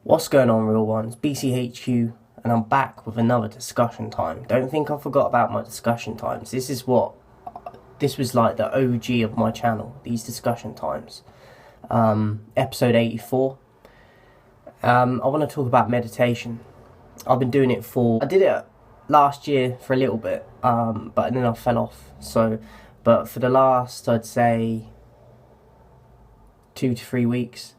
What's going on, real ones? BCHQ, and I'm back with another discussion time. Don't think I forgot about my discussion times. This was like the OG of my channel, these discussion times. Episode 84. I want to talk about meditation. I did it last year for a little bit, but then I fell off. But for the last, I'd say, 2 to 3 weeks,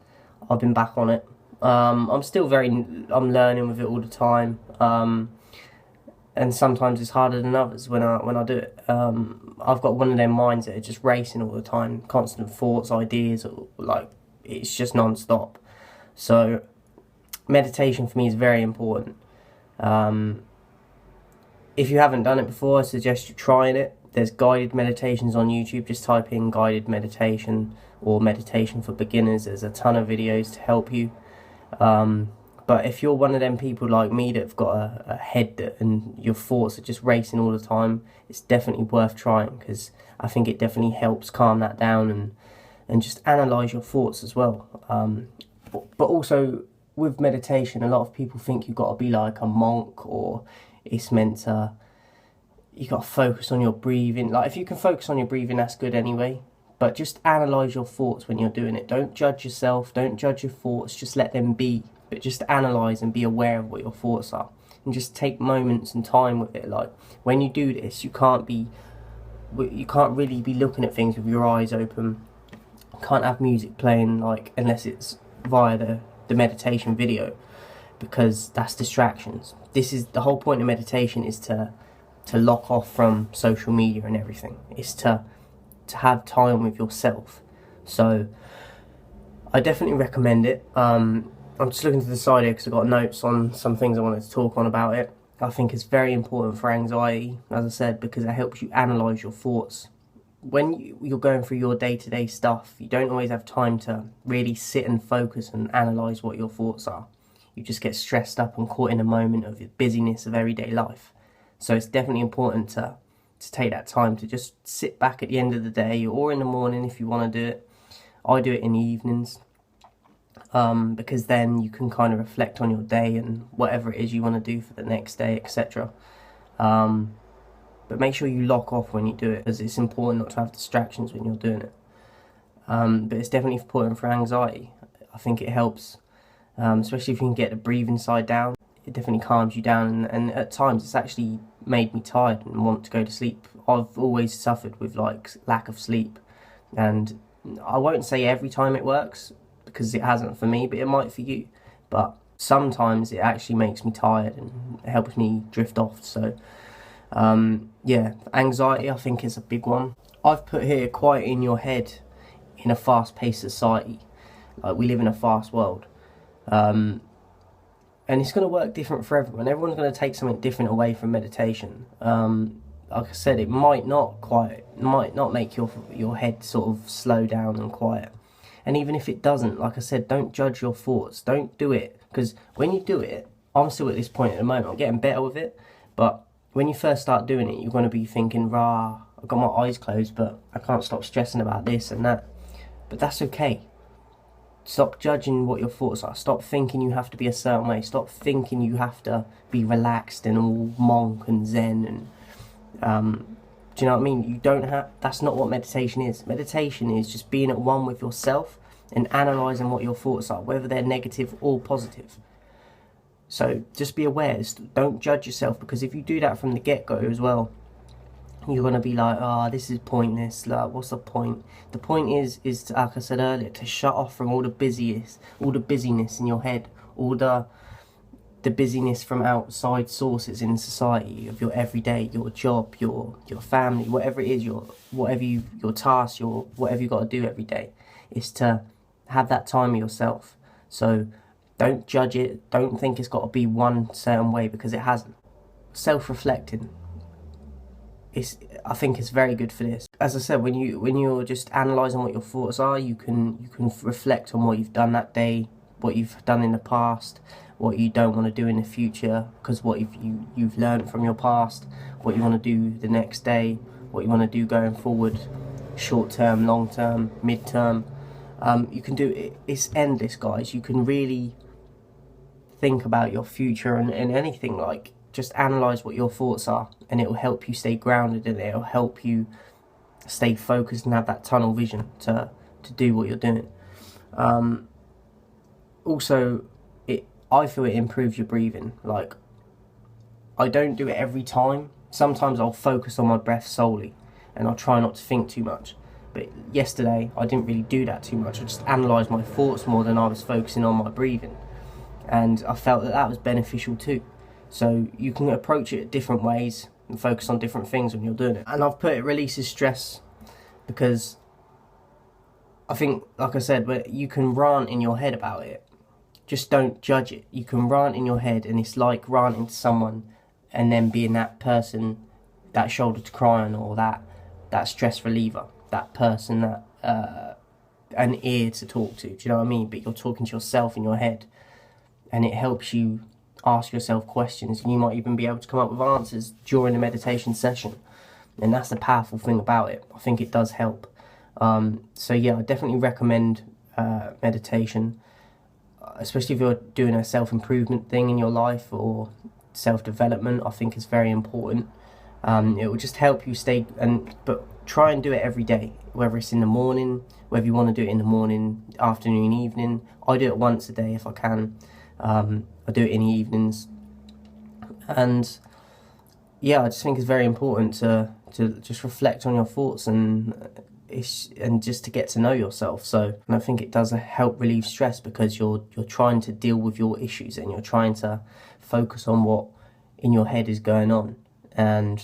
I've been back on it. I'm learning with it all the time, and sometimes it's harder than others when I do it. I've got one of them minds that are just racing all the time, constant thoughts, ideas, like it's just non-stop. So meditation for me is very important. If you haven't done it before, I suggest you trying it. There's guided meditations on YouTube. Just type in guided meditation or meditation for beginners. There's a ton of videos to help you. But if you're one of them people like me that have got a head and your thoughts are just racing all the time, it's definitely worth trying, because I think it definitely helps calm that down and just analyse your thoughts as well. But also with meditation, a lot of people think you've got to be like a monk, or it's meant to, you got to focus on your breathing. Like, if you can focus on your breathing, that's good anyway. But just analyse your thoughts when you're doing it. Don't judge yourself, don't judge your thoughts, just let them be. But just analyse and be aware of what your thoughts are. And just take moments and time with it. Like, when you do this, you can't really be looking at things with your eyes open. You can't have music playing, like, unless it's via the meditation video, because that's distractions. The whole point of meditation is to lock off from social media and everything. It's to have time with yourself. So I definitely recommend it. I'm just looking to the side here because I've got notes on some things I wanted to talk on about it. I think it's very important for anxiety, as I said, because it helps you analyse your thoughts. When you're going through your day-to-day stuff, you don't always have time to really sit and focus and analyse what your thoughts are. You just get stressed up and caught in a moment of the busyness of everyday life. So it's definitely important to take that time to just sit back at the end of the day, or in the morning if you want to do it. I do it in the evenings, because then you can kind of reflect on your day and whatever it is you want to do for the next day, etc. But make sure you lock off when you do it, because it's important not to have distractions when you're doing it. But it's definitely important for anxiety. I think it helps, especially if you can get the breathing side down. It definitely calms you down, and at times it's actually made me tired and want to go to sleep. I've always suffered with like lack of sleep, and I won't say every time it works, because it hasn't for me, but it might for you. But sometimes it actually makes me tired and it helps me drift off. So yeah, anxiety I think is a big one. I've put here quiet in your head in a fast-paced society. Like, we live in a fast world. And it's going to work different for everyone. Everyone's going to take something different away from meditation. Like I said, it might not make your head sort of slow down and quiet. And even if it doesn't, like I said, don't judge your thoughts. Don't do it, because when you do it, I'm still at this point at the moment, I'm getting better with it. But when you first start doing it, you're going to be thinking, rah, I've got my eyes closed, but I can't stop stressing about this and that. But that's okay. Stop judging what your thoughts are. Stop thinking you have to be a certain way. Stop thinking you have to be relaxed and all monk and zen and do you know what I mean? You don't have. That's not what meditation is. Meditation is just being at one with yourself and analysing what your thoughts are, whether they're negative or positive. So just be aware. Don't judge yourself, because if you do that from the get-go as well, you're going to be like, this is pointless, like, what's the point? The point is to, like I said earlier, to shut off from all the busyness in your head, all the busyness from outside sources in society, of your everyday, your job, your family, whatever it is, your tasks, whatever you got to do every day, is to have that time with yourself. So don't judge it, don't think it's got to be one certain way, because it hasn't. Self-reflecting, I think it's very good for this. As I said, when you're just analysing what your thoughts are, you can reflect on what you've done that day, what you've done in the past, what you don't want to do in the future, because what you've learned from your past, what you want to do the next day, what you want to do going forward, short term, long term, mid term. You can do it. It's endless, guys. You can really think about your future and anything, like, just analyze what your thoughts are, and it will help you stay grounded, and it will help you stay focused and have that tunnel vision to do what you're doing. Also, I feel it improves your breathing. Like, I don't do it every time. Sometimes I'll focus on my breath solely, and I'll try not to think too much. But yesterday, I didn't really do that too much. I just analysed my thoughts more than I was focusing on my breathing. And I felt that was beneficial too. So you can approach it different ways and focus on different things when you're doing it. And I've put it releases stress because I think, like I said, where you can rant in your head about it. Just don't judge it. You can rant in your head, and it's like ranting to someone and then being that person, that shoulder to cry on, or that stress reliever, that person that an ear to talk to. Do you know what I mean? But you're talking to yourself in your head, and it helps you ask yourself questions, and you might even be able to come up with answers during the meditation session. And that's the powerful thing about it. I think it does help. So yeah, I definitely recommend meditation, especially if you're doing a self-improvement thing in your life or self-development. I think it's very important. It will just help you stay, but try and do it every day, whether it's in the morning, whether you want to do it in the morning, afternoon, evening. I do it once a day if I can. I do it in the evenings, and yeah, I just think it's very important to just reflect on your thoughts and just to get to know yourself. So, and I think it does help relieve stress because you're trying to deal with your issues, and you're trying to focus on what in your head is going on. And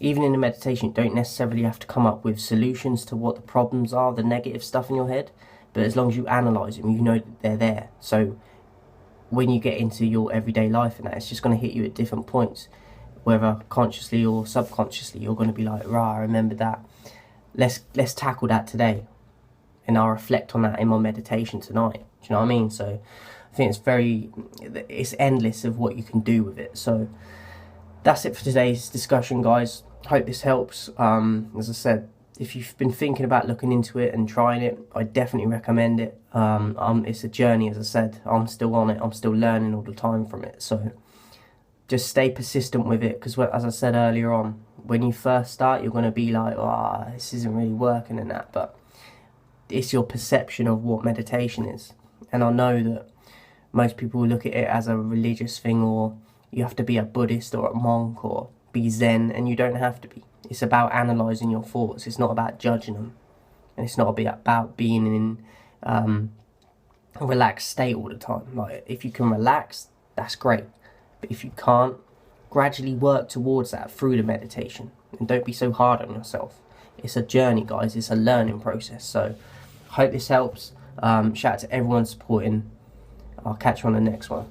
even in the meditation, you don't necessarily have to come up with solutions to what the problems are, the negative stuff in your head, but as long as you analyse them, you know that they're there. So when you get into your everyday life and that, it's just going to hit you at different points, whether consciously or subconsciously. You're going to be like, rah, I remember that. Let's tackle that today, and I'll reflect on that in my meditation tonight. Do you know what I mean? So I think it's endless of what you can do with it. So that's it for today's discussion, guys. Hope this helps. As I said, if you've been thinking about looking into it and trying it, I definitely recommend it. It's a journey, as I said. I'm still on it. I'm still learning all the time from it. So just stay persistent with it, because as I said earlier on, when you first start, you're going to be like, this isn't really working and that, but it's your perception of what meditation is. And I know that most people look at it as a religious thing, or you have to be a Buddhist or a monk or be Zen, and you don't have to be. It's about analysing your thoughts. It's not about judging them, and it's not about being in a relaxed state all the time. Like, if you can relax, that's great, but if you can't, gradually work towards that through the meditation, and don't be so hard on yourself. It's a journey, guys. It's a learning process. So hope this helps. Shout out to everyone supporting. I'll catch you on the next one.